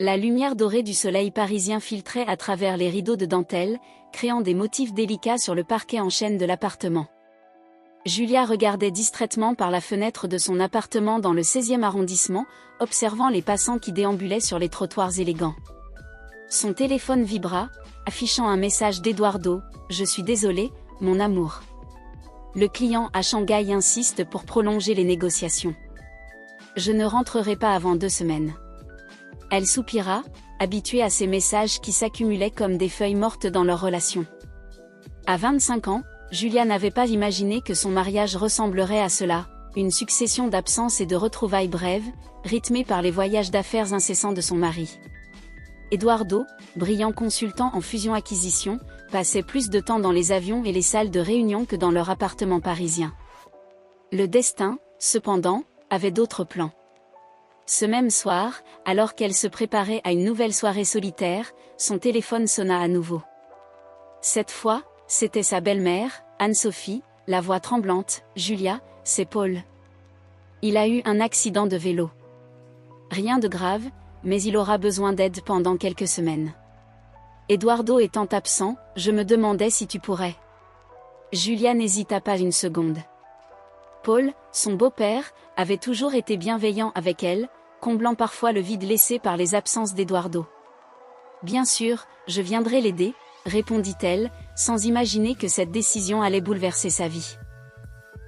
La lumière dorée du soleil parisien filtrait à travers les rideaux de dentelle, créant des motifs délicats sur le parquet en chêne de l'appartement. Julia regardait distraitement par la fenêtre de son appartement dans le 16e arrondissement, observant les passants qui déambulaient sur les trottoirs élégants. Son téléphone vibra, affichant un message d'Eduardo: « Je suis désolé, mon amour. Le client à Shanghai insiste pour prolonger les négociations. Je ne rentrerai pas avant 2 semaines. » Elle soupira, habituée à ces messages qui s'accumulaient comme des feuilles mortes dans leur relation. À 25 ans, Julia n'avait pas imaginé que son mariage ressemblerait à cela, une succession d'absences et de retrouvailles brèves, rythmées par les voyages d'affaires incessants de son mari. Eduardo, brillant consultant en fusion-acquisition, passait plus de temps dans les avions et les salles de réunion que dans leur appartement parisien. Le destin, cependant, avait d'autres plans. Ce même soir, alors qu'elle se préparait à une nouvelle soirée solitaire, son téléphone sonna à nouveau. Cette fois, c'était sa belle-mère, Anne-Sophie, la voix tremblante: « Julia, c'est Paul. Il a eu un accident de vélo. Rien de grave, mais il aura besoin d'aide pendant quelques semaines. Eduardo étant absent, je me demandais si tu pourrais. » Julia n'hésita pas une seconde. Paul, son beau-père, avait toujours été bienveillant avec elle, comblant parfois le vide laissé par les absences d'Eduardo. « Bien sûr, je viendrai l'aider, » répondit-elle, sans imaginer que cette décision allait bouleverser sa vie.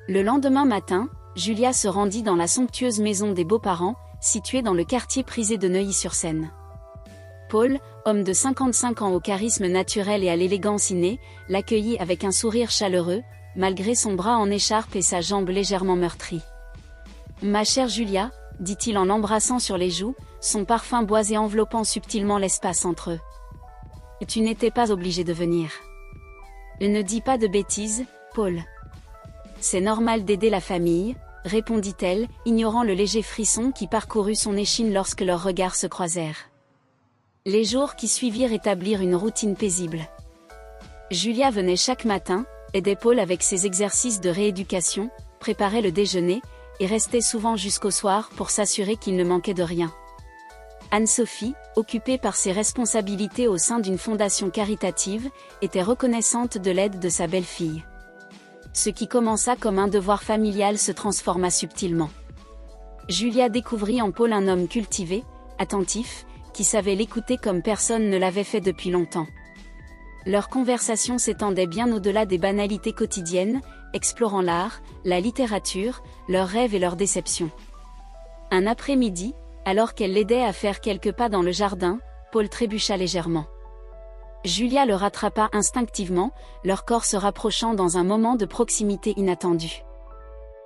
Le lendemain matin, Julia se rendit dans la somptueuse maison des beaux-parents, située dans le quartier prisé de Neuilly-sur-Seine. Paul, homme de 55 ans au charisme naturel et à l'élégance innée, l'accueillit avec un sourire chaleureux, malgré son bras en écharpe et sa jambe légèrement meurtrie. « Ma chère Julia, » dit-il en l'embrassant sur les joues, son parfum boisé enveloppant subtilement l'espace entre eux. « Tu n'étais pas obligé de venir. » « Ne dis pas de bêtises, Paul. »« C'est normal d'aider la famille, » répondit-elle, ignorant le léger frisson qui parcourut son échine lorsque leurs regards se croisèrent. Les jours qui suivirent établirent une routine paisible. Julia venait chaque matin, aidait Paul avec ses exercices de rééducation, préparait le déjeuner, et restait souvent jusqu'au soir pour s'assurer qu'il ne manquait de rien. Anne-Sophie, occupée par ses responsabilités au sein d'une fondation caritative, était reconnaissante de l'aide de sa belle-fille. Ce qui commença comme un devoir familial se transforma subtilement. Julia découvrit en Paul un homme cultivé, attentif, qui savait l'écouter comme personne ne l'avait fait depuis longtemps. Leurs conversations s'étendaient bien au-delà des banalités quotidiennes, explorant l'art, la littérature, leurs rêves et leurs déceptions. Un après-midi, alors qu'elle l'aidait à faire quelques pas dans le jardin, Paul trébucha légèrement. Julia le rattrapa instinctivement, leurs corps se rapprochant dans un moment de proximité inattendue.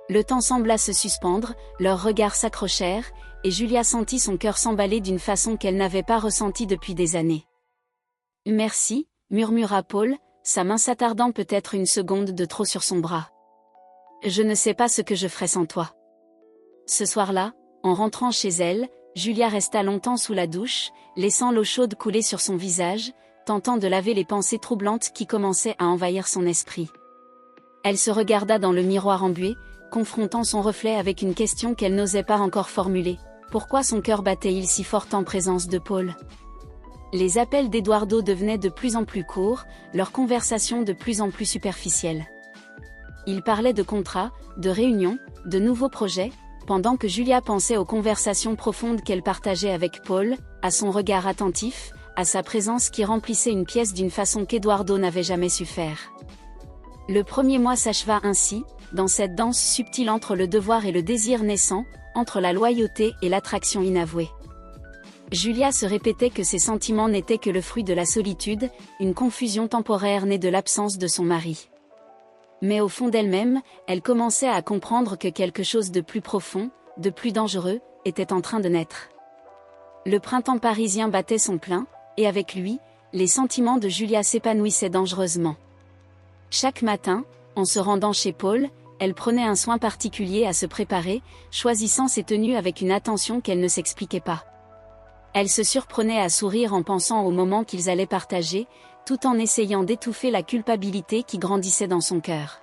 Le temps sembla se suspendre, leurs regards s'accrochèrent, et Julia sentit son cœur s'emballer d'une façon qu'elle n'avait pas ressentie depuis des années. « Merci », murmura Paul, sa main s'attardant peut-être une seconde de trop sur son bras. « Je ne sais pas ce que je ferais sans toi. » Ce soir-là, en rentrant chez elle, Julia resta longtemps sous la douche, laissant l'eau chaude couler sur son visage, tentant de laver les pensées troublantes qui commençaient à envahir son esprit. Elle se regarda dans le miroir embué, confrontant son reflet avec une question qu'elle n'osait pas encore formuler. Pourquoi son cœur battait-il si fort en présence de Paul? Les appels d'Eduardo devenaient de plus en plus courts, leurs conversations de plus en plus superficielles. Ils parlaient de contrats, de réunions, de nouveaux projets, pendant que Julia pensait aux conversations profondes qu'elle partageait avec Paul, à son regard attentif, à sa présence qui remplissait une pièce d'une façon qu'Eduardo n'avait jamais su faire. Le premier mois s'acheva ainsi, dans cette danse subtile entre le devoir et le désir naissant, entre la loyauté et l'attraction inavouée. Julia se répétait que ses sentiments n'étaient que le fruit de la solitude, une confusion temporaire née de l'absence de son mari. Mais au fond d'elle-même, elle commençait à comprendre que quelque chose de plus profond, de plus dangereux, était en train de naître. Le printemps parisien battait son plein, et avec lui, les sentiments de Julia s'épanouissaient dangereusement. Chaque matin, en se rendant chez Paul, elle prenait un soin particulier à se préparer, choisissant ses tenues avec une attention qu'elle ne s'expliquait pas. Elle se surprenait à sourire en pensant aux moments qu'ils allaient partager, tout en essayant d'étouffer la culpabilité qui grandissait dans son cœur.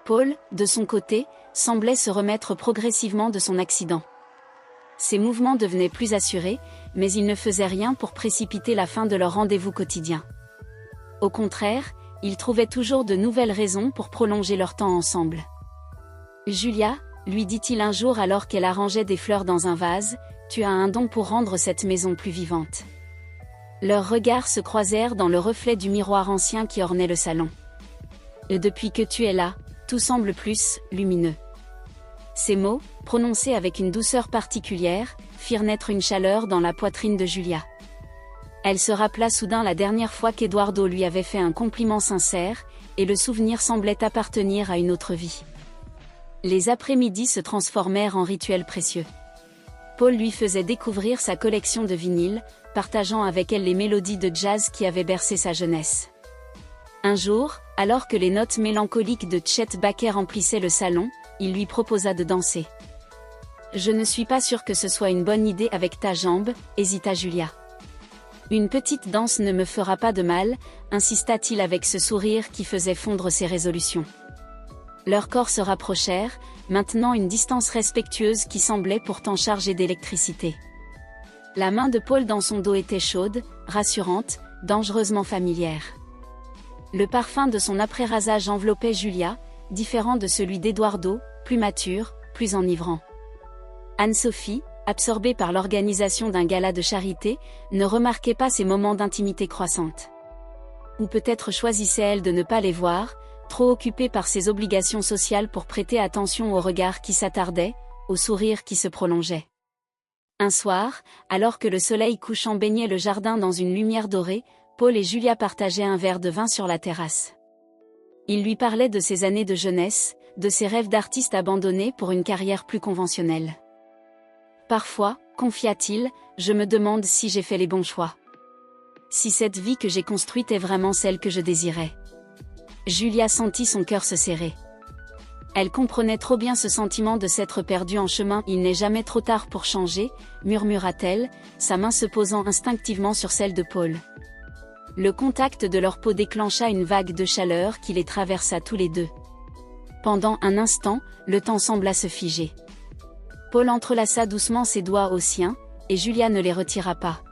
Paul, de son côté, semblait se remettre progressivement de son accident. Ses mouvements devenaient plus assurés, mais il ne faisait rien pour précipiter la fin de leur rendez-vous quotidien. Au contraire, ils trouvaient toujours de nouvelles raisons pour prolonger leur temps ensemble. « Julia, lui dit-il un jour alors qu'elle arrangeait des fleurs dans un vase, tu as un don pour rendre cette maison plus vivante. » Leurs regards se croisèrent dans le reflet du miroir ancien qui ornait le salon. « Et depuis que tu es là, tout semble plus lumineux. » Ces mots, prononcés avec une douceur particulière, firent naître une chaleur dans la poitrine de Julia. Elle se rappela soudain la dernière fois qu'Eduardo lui avait fait un compliment sincère, et le souvenir semblait appartenir à une autre vie. Les après-midi se transformèrent en rituels précieux. Paul lui faisait découvrir sa collection de vinyles, partageant avec elle les mélodies de jazz qui avaient bercé sa jeunesse. Un jour, alors que les notes mélancoliques de Chet Baker remplissaient le salon, il lui proposa de danser. « Je ne suis pas sûre que ce soit une bonne idée avec ta jambe, hésita Julia. « Une petite danse ne me fera pas de mal, insista-t-il avec ce sourire qui faisait fondre ses résolutions. Leurs corps se rapprochèrent, maintenant une distance respectueuse qui semblait pourtant chargée d'électricité. La main de Paul dans son dos était chaude, rassurante, dangereusement familière. Le parfum de son après-rasage enveloppait Julia, différent de celui d'Eduardo, plus mature, plus enivrant. Anne-Sophie, absorbée par l'organisation d'un gala de charité, ne remarquait pas ces moments d'intimité croissante. Ou peut-être choisissait-elle de ne pas les voir, trop occupée par ses obligations sociales pour prêter attention aux regards qui s'attardaient, aux sourires qui se prolongeaient. Un soir, alors que le soleil couchant baignait le jardin dans une lumière dorée, Paul et Julia partageaient un verre de vin sur la terrasse. Il lui parlait de ses années de jeunesse, de ses rêves d'artiste abandonnés pour une carrière plus conventionnelle. « Parfois, confia-t-il, je me demande si j'ai fait les bons choix. Si cette vie que j'ai construite est vraiment celle que je désirais. » Julia sentit son cœur se serrer. Elle comprenait trop bien ce sentiment de s'être perdue en chemin. « Il n'est jamais trop tard pour changer, » murmura-t-elle, sa main se posant instinctivement sur celle de Paul. Le contact de leur peau déclencha une vague de chaleur qui les traversa tous les deux. Pendant un instant, le temps sembla se figer. Paul entrelaça doucement ses doigts aux siens, et Julia ne les retira pas.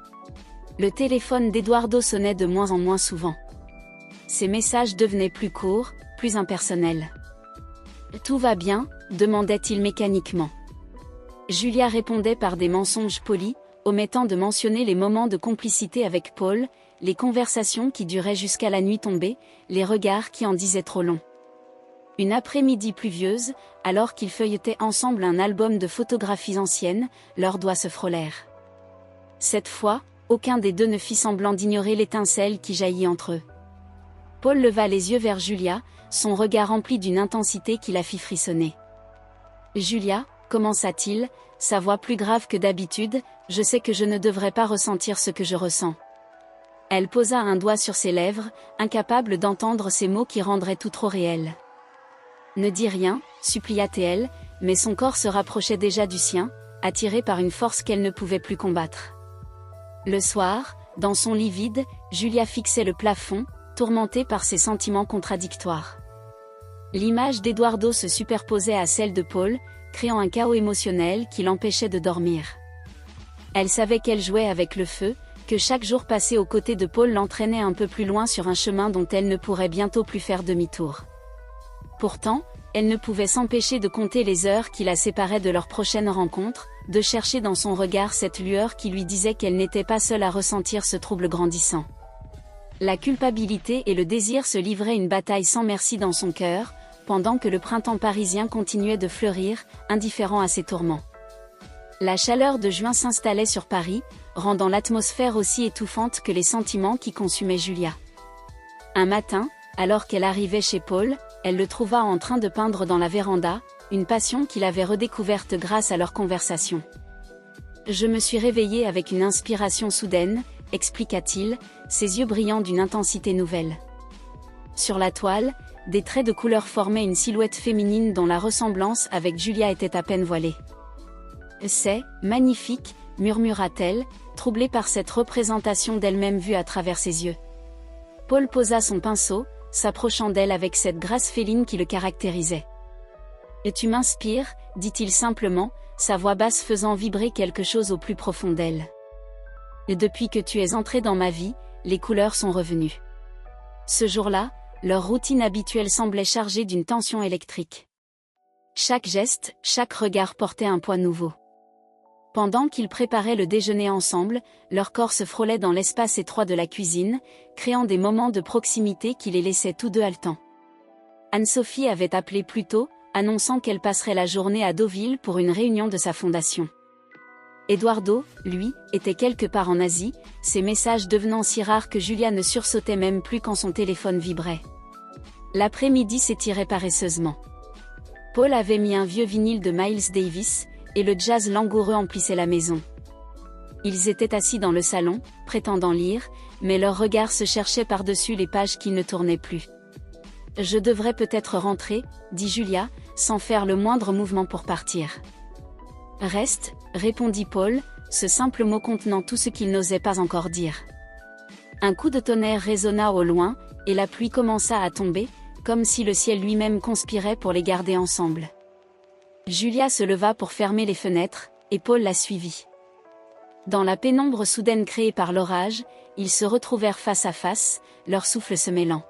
Le téléphone d'Eduardo sonnait de moins en moins souvent. Ses messages devenaient plus courts, plus impersonnels. « Tout va bien ?» demandait-il mécaniquement. Julia répondait par des mensonges polis, omettant de mentionner les moments de complicité avec Paul, les conversations qui duraient jusqu'à la nuit tombée, les regards qui en disaient trop long. Une après-midi pluvieuse, alors qu'ils feuilletaient ensemble un album de photographies anciennes, leurs doigts se frôlèrent. Cette fois, aucun des deux ne fit semblant d'ignorer l'étincelle qui jaillit entre eux. Paul leva les yeux vers Julia, son regard rempli d'une intensité qui la fit frissonner. « Julia, commença-t-il, sa voix plus grave que d'habitude, je sais que je ne devrais pas ressentir ce que je ressens. » Elle posa un doigt sur ses lèvres, incapable d'entendre ces mots qui rendraient tout trop réel. « Ne dis rien, supplia-t-elle, mais son corps se rapprochait déjà du sien, attiré par une force qu'elle ne pouvait plus combattre. Le soir, dans son lit vide, Julia fixait le plafond, tourmentée par ses sentiments contradictoires. L'image d'Eduardo se superposait à celle de Paul, créant un chaos émotionnel qui l'empêchait de dormir. Elle savait qu'elle jouait avec le feu, que chaque jour passé aux côtés de Paul l'entraînait un peu plus loin sur un chemin dont elle ne pourrait bientôt plus faire demi-tour. Pourtant, elle ne pouvait s'empêcher de compter les heures qui la séparaient de leur prochaine rencontre, de chercher dans son regard cette lueur qui lui disait qu'elle n'était pas seule à ressentir ce trouble grandissant. La culpabilité et le désir se livraient une bataille sans merci dans son cœur, pendant que le printemps parisien continuait de fleurir, indifférent à ses tourments. La chaleur de juin s'installait sur Paris, rendant l'atmosphère aussi étouffante que les sentiments qui consumaient Julia. Un matin, alors qu'elle arrivait chez Paul, elle le trouva en train de peindre dans la véranda, une passion qu'il avait redécouverte grâce à leur conversation. « Je me suis réveillée avec une inspiration soudaine », expliqua-t-il, ses yeux brillant d'une intensité nouvelle. Sur la toile, des traits de couleur formaient une silhouette féminine dont la ressemblance avec Julia était à peine voilée. « C'est magnifique », murmura-t-elle, troublée par cette représentation d'elle-même vue à travers ses yeux. Paul posa son pinceau, s'approchant d'elle avec cette grâce féline qui le caractérisait. « Et tu m'inspires », dit-il simplement, sa voix basse faisant vibrer quelque chose au plus profond d'elle. Et depuis que tu es entré dans ma vie, les couleurs sont revenues. Ce jour-là, leur routine habituelle semblait chargée d'une tension électrique. Chaque geste, chaque regard portait un poids nouveau. Pendant qu'ils préparaient le déjeuner ensemble, leurs corps se frôlaient dans l'espace étroit de la cuisine, créant des moments de proximité qui les laissaient tous deux haletants. Anne-Sophie avait appelé plus tôt, annonçant qu'elle passerait la journée à Deauville pour une réunion de sa fondation. Eduardo, lui, était quelque part en Asie, ses messages devenant si rares que Julia ne sursautait même plus quand son téléphone vibrait. L'après-midi s'étirait paresseusement. Paul avait mis un vieux vinyle de Miles Davis, et le jazz langoureux emplissait la maison. Ils étaient assis dans le salon, prétendant lire, mais leurs regards se cherchaient par-dessus les pages qui ne tournaient plus. « Je devrais peut-être rentrer », dit Julia, sans faire le moindre mouvement pour partir. « Reste », répondit Paul, ce simple mot contenant tout ce qu'il n'osait pas encore dire. Un coup de tonnerre résonna au loin, et la pluie commença à tomber, comme si le ciel lui-même conspirait pour les garder ensemble. Julia se leva pour fermer les fenêtres, et Paul la suivit. Dans la pénombre soudaine créée par l'orage, ils se retrouvèrent face à face, leur souffle se mêlant.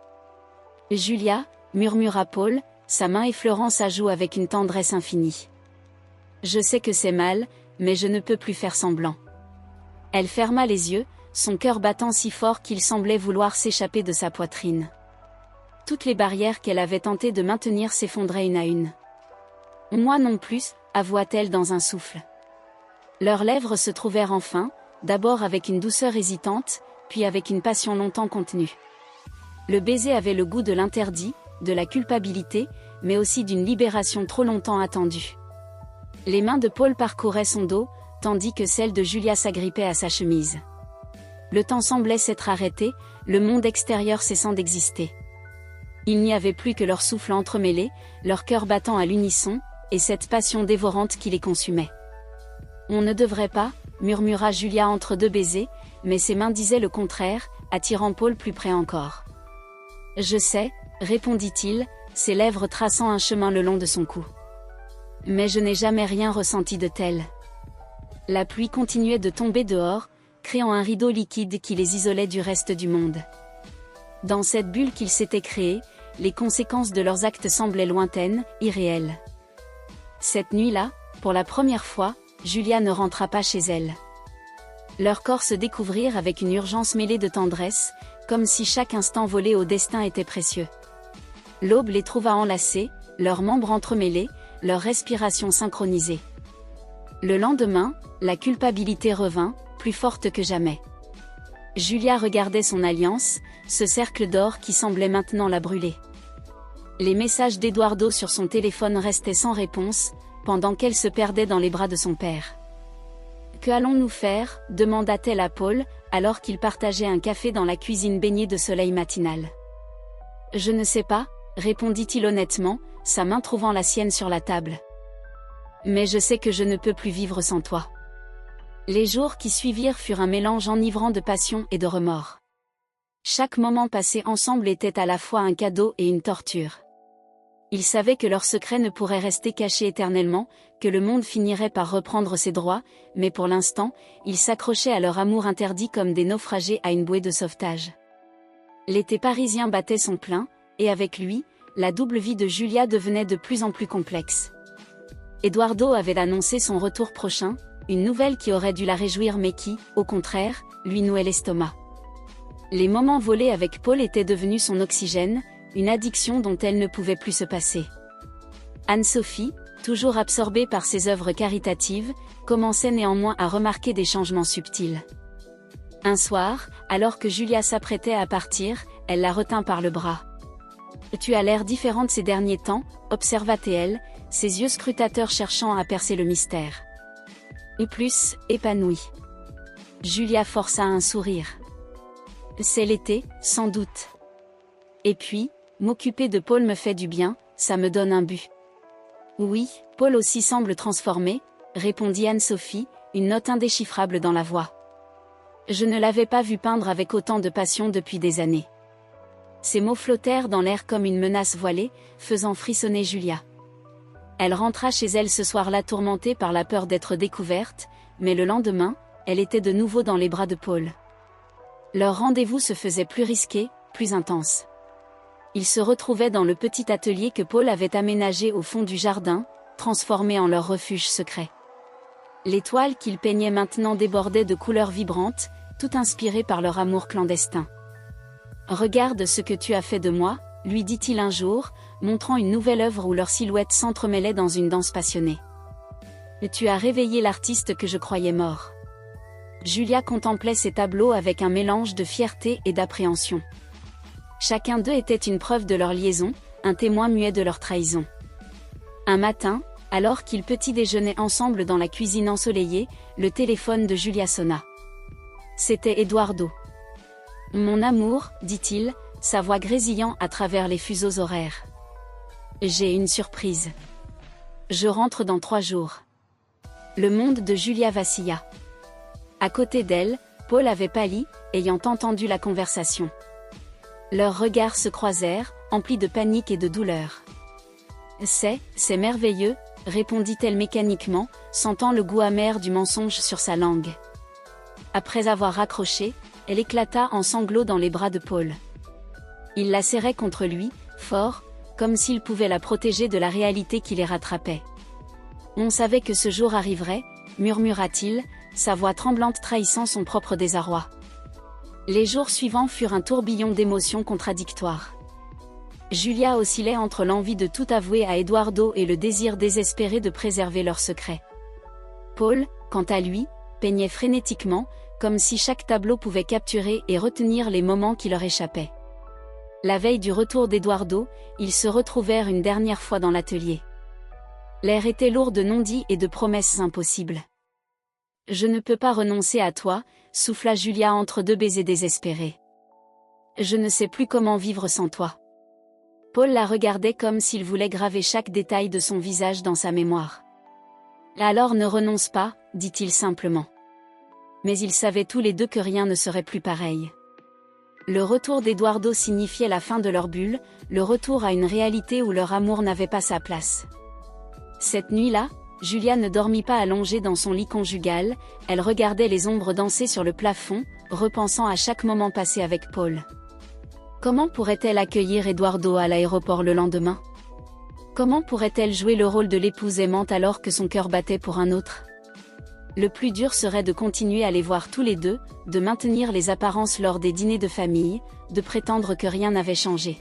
« Julia », murmura Paul, sa main effleurant sa joue avec une tendresse infinie. « Je sais que c'est mal, mais je ne peux plus faire semblant. » Elle ferma les yeux, son cœur battant si fort qu'il semblait vouloir s'échapper de sa poitrine. Toutes les barrières qu'elle avait tenté de maintenir s'effondraient une à une. « Moi non plus », avoua-t-elle dans un souffle. Leurs lèvres se trouvèrent enfin, d'abord avec une douceur hésitante, puis avec une passion longtemps contenue. Le baiser avait le goût de l'interdit, de la culpabilité, mais aussi d'une libération trop longtemps attendue. Les mains de Paul parcouraient son dos, tandis que celles de Julia s'agrippaient à sa chemise. Le temps semblait s'être arrêté, le monde extérieur cessant d'exister. Il n'y avait plus que leur souffle entremêlé, leur cœur battant à l'unisson, et cette passion dévorante qui les consumait. « On ne devrait pas », murmura Julia entre deux baisers, mais ses mains disaient le contraire, attirant Paul plus près encore. « Je sais », répondit-il, ses lèvres traçant un chemin le long de son cou. « Mais je n'ai jamais rien ressenti de tel. » La pluie continuait de tomber dehors, créant un rideau liquide qui les isolait du reste du monde. Dans cette bulle qu'ils s'étaient créée, les conséquences de leurs actes semblaient lointaines, irréelles. Cette nuit-là, pour la première fois, Julia ne rentra pas chez elle. Leurs corps se découvrirent avec une urgence mêlée de tendresse, comme si chaque instant volé au destin était précieux. L'aube les trouva enlacés, leurs membres entremêlés, leur respiration synchronisée. Le lendemain, la culpabilité revint, plus forte que jamais. Julia regardait son alliance, ce cercle d'or qui semblait maintenant la brûler. Les messages d'Eduardo sur son téléphone restaient sans réponse, pendant qu'elle se perdait dans les bras de son père. « Que allons-nous faire ?» demanda-t-elle à Paul, alors qu'ils partageaient un café dans la cuisine baignée de soleil matinal. « Je ne sais pas », répondit-il honnêtement, sa main trouvant la sienne sur la table. « Mais je sais que je ne peux plus vivre sans toi. » Les jours qui suivirent furent un mélange enivrant de passion et de remords. Chaque moment passé ensemble était à la fois un cadeau et une torture. Ils savaient que leur secret ne pourrait rester caché éternellement, que le monde finirait par reprendre ses droits, mais pour l'instant, ils s'accrochaient à leur amour interdit comme des naufragés à une bouée de sauvetage. L'été parisien battait son plein, et avec lui, la double vie de Julia devenait de plus en plus complexe. Eduardo avait annoncé son retour prochain, une nouvelle qui aurait dû la réjouir mais qui, au contraire, lui nouait l'estomac. Les moments volés avec Paul étaient devenus son oxygène, une addiction dont elle ne pouvait plus se passer. Anne-Sophie, toujours absorbée par ses œuvres caritatives, commençait néanmoins à remarquer des changements subtils. Un soir, alors que Julia s'apprêtait à partir, elle la retint par le bras. « Tu as l'air différente ces derniers temps », observa-t-elle, ses yeux scrutateurs cherchant à percer le mystère. Et plus, épanouie. Julia força un sourire. « C'est l'été, sans doute. Et puis, m'occuper de Paul me fait du bien, ça me donne un but. » « Oui, Paul aussi semble transformé, » répondit Anne-Sophie, une note indéchiffrable dans la voix. « Je ne l'avais pas vu peindre avec autant de passion depuis des années. » Ces mots flottèrent dans l'air comme une menace voilée, faisant frissonner Julia. Elle rentra chez elle ce soir-là tourmentée par la peur d'être découverte, mais le lendemain, elle était de nouveau dans les bras de Paul. Leur rendez-vous se faisait plus risqué, plus intense. Ils se retrouvaient dans le petit atelier que Paul avait aménagé au fond du jardin, transformé en leur refuge secret. Les toiles qu'ils peignaient maintenant débordaient de couleurs vibrantes, tout inspirées par leur amour clandestin. « Regarde ce que tu as fait de moi », lui dit-il un jour, montrant une nouvelle œuvre où leurs silhouettes s'entremêlaient dans une danse passionnée. « Et tu as réveillé l'artiste que je croyais mort. » Julia contemplait ces tableaux avec un mélange de fierté et d'appréhension. Chacun d'eux était une preuve de leur liaison, un témoin muet de leur trahison. Un matin, alors qu'ils petit-déjeunaient ensemble dans la cuisine ensoleillée, le téléphone de Julia sonna. C'était Eduardo. « Mon amour, dit-il, sa voix grésillant à travers les fuseaux horaires. J'ai une surprise. Je rentre dans 3 jours. » Le monde de Julia vacilla. À côté d'elle, Paul avait pâli, ayant entendu la conversation. Leurs regards se croisèrent, emplis de panique et de douleur. « C'est merveilleux », répondit-elle mécaniquement, sentant le goût amer du mensonge sur sa langue. Après avoir raccroché, elle éclata en sanglots dans les bras de Paul. Il la serrait contre lui, fort, comme s'il pouvait la protéger de la réalité qui les rattrapait. « On savait que ce jour arriverait », murmura-t-il, sa voix tremblante trahissant son propre désarroi. Les jours suivants furent un tourbillon d'émotions contradictoires. Julia oscillait entre l'envie de tout avouer à Eduardo et le désir désespéré de préserver leur secret. Paul, quant à lui, peignait frénétiquement, comme si chaque tableau pouvait capturer et retenir les moments qui leur échappaient. La veille du retour d'Eduardo, ils se retrouvèrent une dernière fois dans l'atelier. L'air était lourd de non-dits et de promesses impossibles. « Je ne peux pas renoncer à toi », souffla Julia entre 2 baisers désespérés. « Je ne sais plus comment vivre sans toi. » Paul la regardait comme s'il voulait graver chaque détail de son visage dans sa mémoire. « Alors ne renonce pas », dit-il simplement. Mais ils savaient tous les deux que rien ne serait plus pareil. Le retour d'Eduardo signifiait la fin de leur bulle, le retour à une réalité où leur amour n'avait pas sa place. Cette nuit-là, Julia ne dormit pas allongée dans son lit conjugal, elle regardait les ombres danser sur le plafond, repensant à chaque moment passé avec Paul. Comment pourrait-elle accueillir Eduardo à l'aéroport le lendemain? Comment pourrait-elle jouer le rôle de l'épouse aimante alors que son cœur battait pour un autre? Le plus dur serait de continuer à les voir tous les deux, de maintenir les apparences lors des dîners de famille, de prétendre que rien n'avait changé.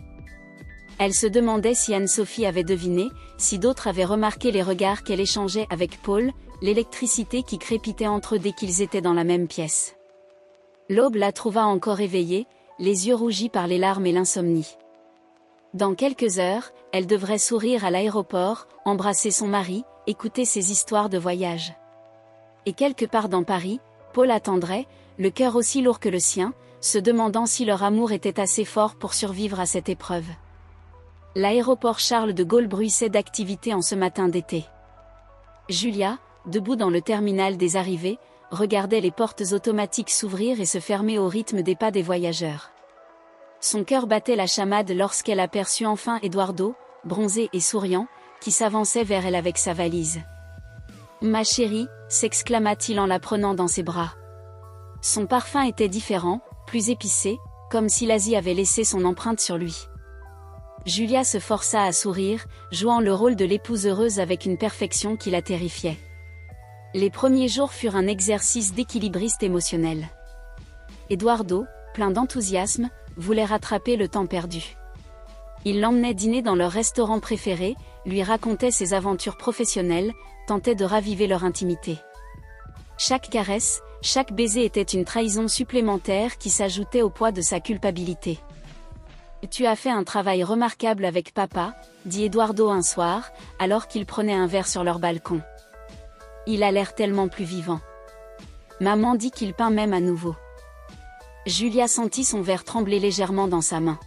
Elle se demandait si Anne-Sophie avait deviné, si d'autres avaient remarqué les regards qu'elle échangeait avec Paul, l'électricité qui crépitait entre eux dès qu'ils étaient dans la même pièce. L'aube la trouva encore éveillée, les yeux rougis par les larmes et l'insomnie. Dans quelques heures, elle devrait sourire à l'aéroport, embrasser son mari, écouter ses histoires de voyage. Et quelque part dans Paris, Paul attendrait, le cœur aussi lourd que le sien, se demandant si leur amour était assez fort pour survivre à cette épreuve. L'aéroport Charles de Gaulle bruissait d'activité en ce matin d'été. Julia, debout dans le terminal des arrivées, regardait les portes automatiques s'ouvrir et se fermer au rythme des pas des voyageurs. Son cœur battait la chamade lorsqu'elle aperçut enfin Eduardo, bronzé et souriant, qui s'avançait vers elle avec sa valise. « Ma chérie », s'exclama-t-il en la prenant dans ses bras. Son parfum était différent, plus épicé, comme si l'Asie avait laissé son empreinte sur lui. Julia se força à sourire, jouant le rôle de l'épouse heureuse avec une perfection qui la terrifiait. Les premiers jours furent un exercice d'équilibriste émotionnel. Eduardo, plein d'enthousiasme, voulait rattraper le temps perdu. Il l'emmenait dîner dans leur restaurant préféré, lui racontait ses aventures professionnelles, tentait de raviver leur intimité. Chaque caresse, chaque baiser était une trahison supplémentaire qui s'ajoutait au poids de sa culpabilité. « Tu as fait un travail remarquable avec papa », dit Eduardo un soir, alors qu'ils prenaient un verre sur leur balcon. Il a l'air tellement plus vivant. Maman dit qu'il peint même à nouveau. Julia sentit son verre trembler légèrement dans sa main.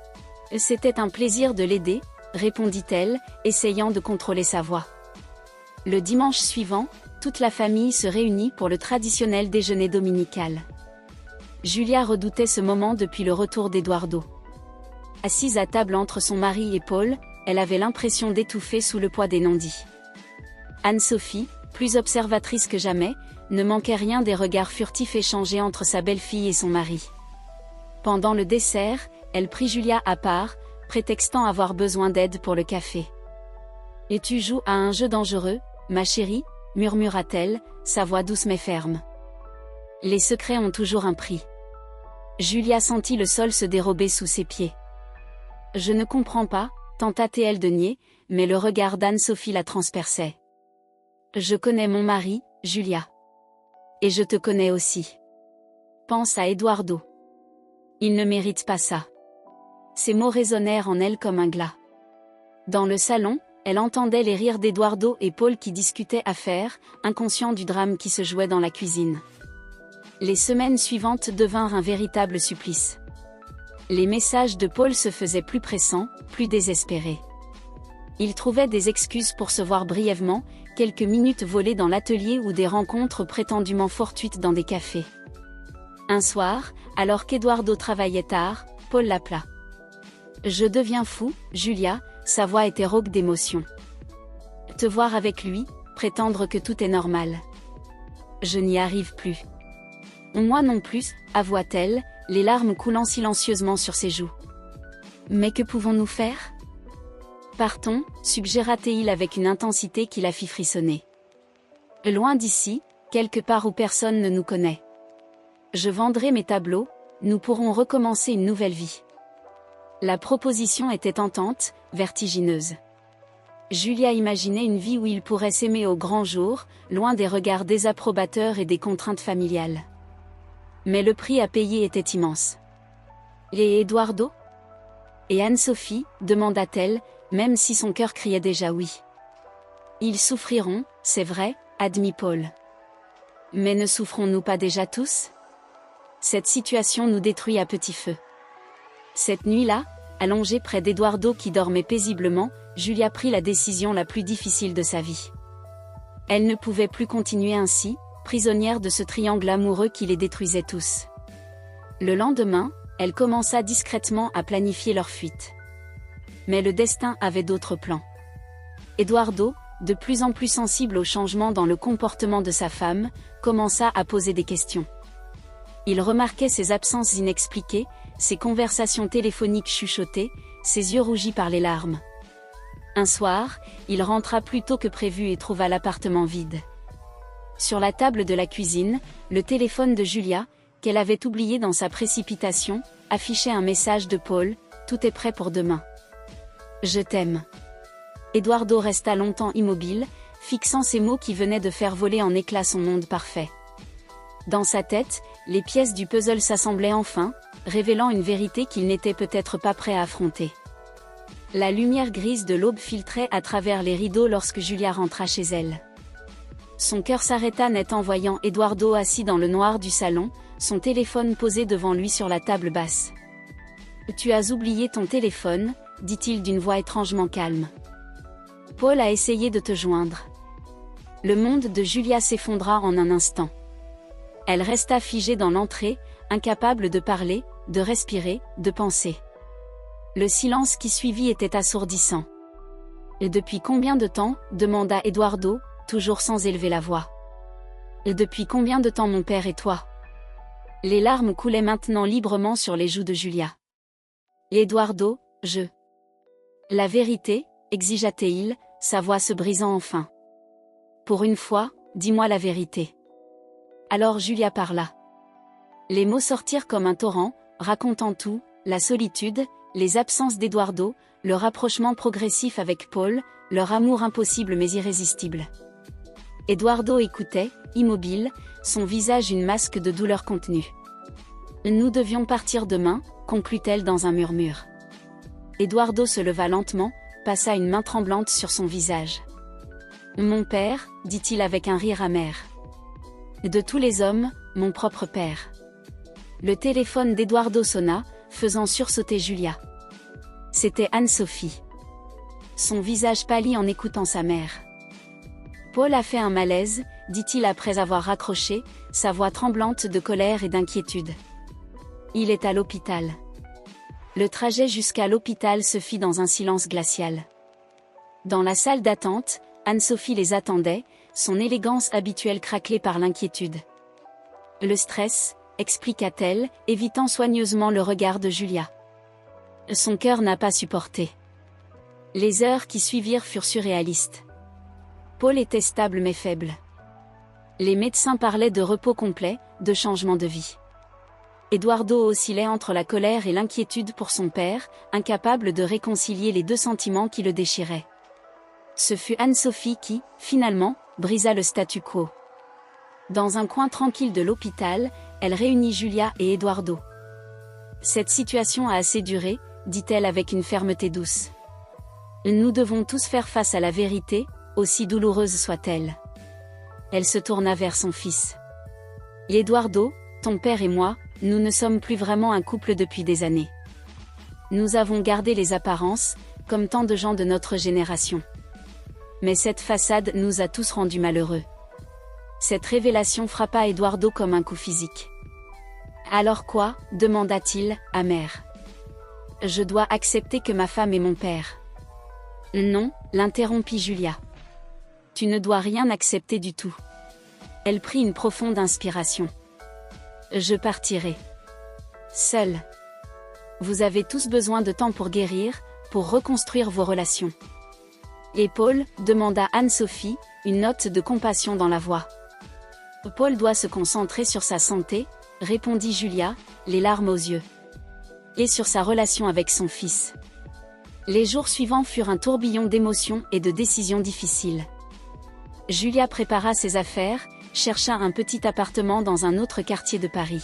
« C'était un plaisir de l'aider », répondit-elle, essayant de contrôler sa voix. Le dimanche suivant, toute la famille se réunit pour le traditionnel déjeuner dominical. Julia redoutait ce moment depuis le retour d'Eduardo. Assise à table entre son mari et Paul, elle avait l'impression d'étouffer sous le poids des non-dits. Anne-Sophie, plus observatrice que jamais, ne manquait rien des regards furtifs échangés entre sa belle-fille et son mari. Pendant le dessert, elle prit Julia à part, prétextant avoir besoin d'aide pour le café. « Et tu joues à un jeu dangereux, ma chérie ?» murmura-t-elle, sa voix douce mais ferme. « Les secrets ont toujours un prix. » Julia sentit le sol se dérober sous ses pieds. « Je ne comprends pas », tenta-t-elle de nier, mais le regard d'Anne-Sophie la transperçait. « Je connais mon mari, Julia. Et je te connais aussi. Pense à Eduardo. Il ne mérite pas ça. » Ces mots résonnèrent en elle comme un glas. Dans le salon, elle entendait les rires d'Eduardo et Paul qui discutaient affaires, inconscients du drame qui se jouait dans la cuisine. Les semaines suivantes devinrent un véritable supplice. Les messages de Paul se faisaient plus pressants, plus désespérés. Il trouvait des excuses pour se voir brièvement, quelques minutes volées dans l'atelier ou des rencontres prétendument fortuites dans des cafés. Un soir, alors qu'Eduardo travaillait tard, Paul l'appela. « Je deviens fou, Julia », sa voix était rauque d'émotion. « Te voir avec lui, prétendre que tout est normal. Je n'y arrive plus. » « Moi non plus », avoua-t-elle, les larmes coulant silencieusement sur ses joues. « Mais que pouvons-nous faire ? » « Partons, suggéra-t-il avec une intensité qui la fit frissonner. « Loin d'ici, quelque part où personne ne nous connaît. Je vendrai mes tableaux, nous pourrons recommencer une nouvelle vie. » La proposition était tentante, vertigineuse. Julia imaginait une vie où ils pourraient s'aimer au grand jour, loin des regards désapprobateurs et des contraintes familiales. Mais le prix à payer était immense. « Et Eduardo ? » Et Anne-Sophie, demanda-t-elle, même si son cœur criait déjà oui. « Ils souffriront, c'est vrai, » admit Paul. « Mais ne souffrons-nous pas déjà tous ? Cette situation nous détruit à petit feu. » Cette nuit-là, allongée près d'Eduardo qui dormait paisiblement, Julia prit la décision la plus difficile de sa vie. Elle ne pouvait plus continuer ainsi, prisonnière de ce triangle amoureux qui les détruisait tous. Le lendemain, elle commença discrètement à planifier leur fuite. Mais le destin avait d'autres plans. Eduardo, de plus en plus sensible aux changements dans le comportement de sa femme, commença à poser des questions. Il remarquait ses absences inexpliquées, ses conversations téléphoniques chuchotées, ses yeux rougis par les larmes. Un soir, il rentra plus tôt que prévu et trouva l'appartement vide. Sur la table de la cuisine, le téléphone de Julia, qu'elle avait oublié dans sa précipitation, affichait un message de Paul, « Tout est prêt pour demain. Je t'aime. » Eduardo resta longtemps immobile, fixant ces mots qui venaient de faire voler en éclats son monde parfait. Dans sa tête, les pièces du puzzle s'assemblaient enfin, révélant une vérité qu'il n'était peut-être pas prêt à affronter. La lumière grise de l'aube filtrait à travers les rideaux lorsque Julia rentra chez elle. Son cœur s'arrêta net en voyant Eduardo assis dans le noir du salon, son téléphone posé devant lui sur la table basse. « Tu as oublié ton téléphone », dit-il d'une voix étrangement calme. « Paul a essayé de te joindre. » Le monde de Julia s'effondra en un instant. Elle resta figée dans l'entrée, incapable de parler, de respirer, de penser. Le silence qui suivit était assourdissant. « Et depuis combien de temps ?» demanda Eduardo, toujours sans élever la voix. « Et depuis combien de temps mon père et toi ?» Les larmes coulaient maintenant librement sur les joues de Julia. « Eduardo, je... » La vérité, exigea-t-il, sa voix se brisant enfin. « Pour une fois, dis-moi la vérité. » Alors Julia parla. Les mots sortirent comme un torrent, racontant tout, la solitude, les absences d'Eduardo, le rapprochement progressif avec Paul, leur amour impossible mais irrésistible. Eduardo écoutait, immobile, son visage une masque de douleur contenue. « Nous devions partir demain », conclut-elle dans un murmure. Eduardo se leva lentement, passa une main tremblante sur son visage. « Mon père », dit-il avec un rire amer. « De tous les hommes, mon propre père. » Le téléphone d'Eduardo sonna, faisant sursauter Julia. C'était Anne-Sophie. Son visage pâlit en écoutant sa mère. « Paul a fait un malaise », dit-il après avoir raccroché, sa voix tremblante de colère et d'inquiétude. « Il est à l'hôpital. » Le trajet jusqu'à l'hôpital se fit dans un silence glacial. Dans la salle d'attente, Anne-Sophie les attendait, son élégance habituelle craquelée par l'inquiétude. Le stress, expliqua-t-elle, évitant soigneusement le regard de Julia. Son cœur n'a pas supporté. Les heures qui suivirent furent surréalistes. Paul était stable mais faible. Les médecins parlaient de repos complet, de changement de vie. Eduardo oscillait entre la colère et l'inquiétude pour son père, incapable de réconcilier les deux sentiments qui le déchiraient. Ce fut Anne-Sophie qui, finalement, brisa le statu quo. Dans un coin tranquille de l'hôpital, elle réunit Julia et Eduardo. Cette situation a assez duré, dit-elle avec une fermeté douce. Nous devons tous faire face à la vérité, aussi douloureuse soit-elle. Elle se tourna vers son fils. Eduardo, ton père et moi, nous ne sommes plus vraiment un couple depuis des années. Nous avons gardé les apparences, comme tant de gens de notre génération. Mais cette façade nous a tous rendus malheureux. Cette révélation frappa Eduardo comme un coup physique. Alors quoi, demanda-t-il, amer. Je dois accepter que ma femme est mon père. Non, l'interrompit Julia. Tu ne dois rien accepter du tout. Elle prit une profonde inspiration. Je partirai. Seule. Vous avez tous besoin de temps pour guérir, pour reconstruire vos relations. Et Paul, demanda Anne-Sophie, une note de compassion dans la voix. Paul doit se concentrer sur sa santé, répondit Julia, les larmes aux yeux. Et sur sa relation avec son fils. Les jours suivants furent un tourbillon d'émotions et de décisions difficiles. Julia prépara ses affaires, chercha un petit appartement dans un autre quartier de Paris.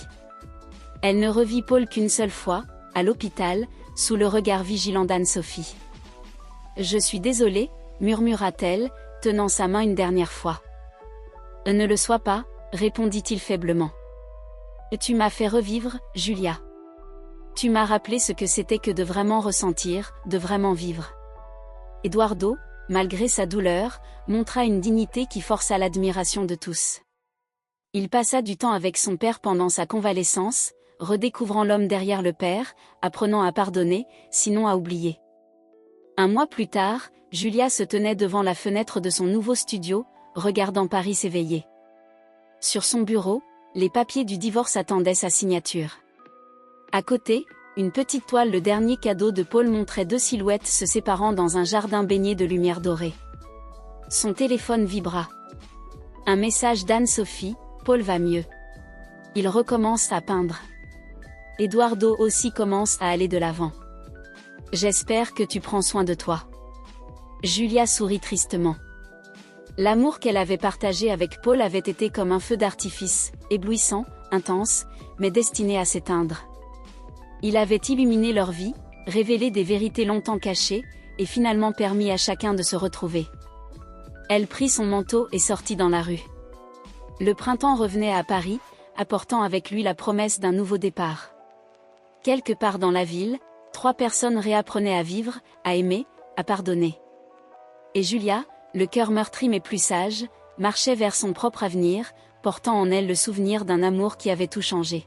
Elle ne revit Paul qu'une seule fois, à l'hôpital, sous le regard vigilant d'Anne-Sophie. « Je suis désolée », murmura-t-elle, tenant sa main une dernière fois. « Ne le sois pas », répondit-il faiblement. « Tu m'as fait revivre, Julia. Tu m'as rappelé ce que c'était que de vraiment ressentir, de vraiment vivre. » Eduardo, malgré sa douleur, montra une dignité qui força l'admiration de tous. Il passa du temps avec son père pendant sa convalescence, redécouvrant l'homme derrière le père, apprenant à pardonner, sinon à oublier. Un mois plus tard, Julia se tenait devant la fenêtre de son nouveau studio, regardant Paris s'éveiller. Sur son bureau, les papiers du divorce attendaient sa signature. À côté, une petite toile, le dernier cadeau de Paul, montrait deux silhouettes se séparant dans un jardin baigné de lumière dorée. Son téléphone vibra. Un message d'Anne-Sophie, Paul va mieux. Il recommence à peindre. Eduardo aussi commence à aller de l'avant. J'espère que tu prends soin de toi. Julia sourit tristement. L'amour qu'elle avait partagé avec Paul avait été comme un feu d'artifice, éblouissant, intense, mais destiné à s'éteindre. Il avait illuminé leur vie, révélé des vérités longtemps cachées, et finalement permis à chacun de se retrouver. Elle prit son manteau et sortit dans la rue. Le printemps revenait à Paris, apportant avec lui la promesse d'un nouveau départ. Quelque part dans la ville, 3 personnes réapprenaient à vivre, à aimer, à pardonner. Et Julia, le cœur meurtri mais plus sage, marchait vers son propre avenir, portant en elle le souvenir d'un amour qui avait tout changé.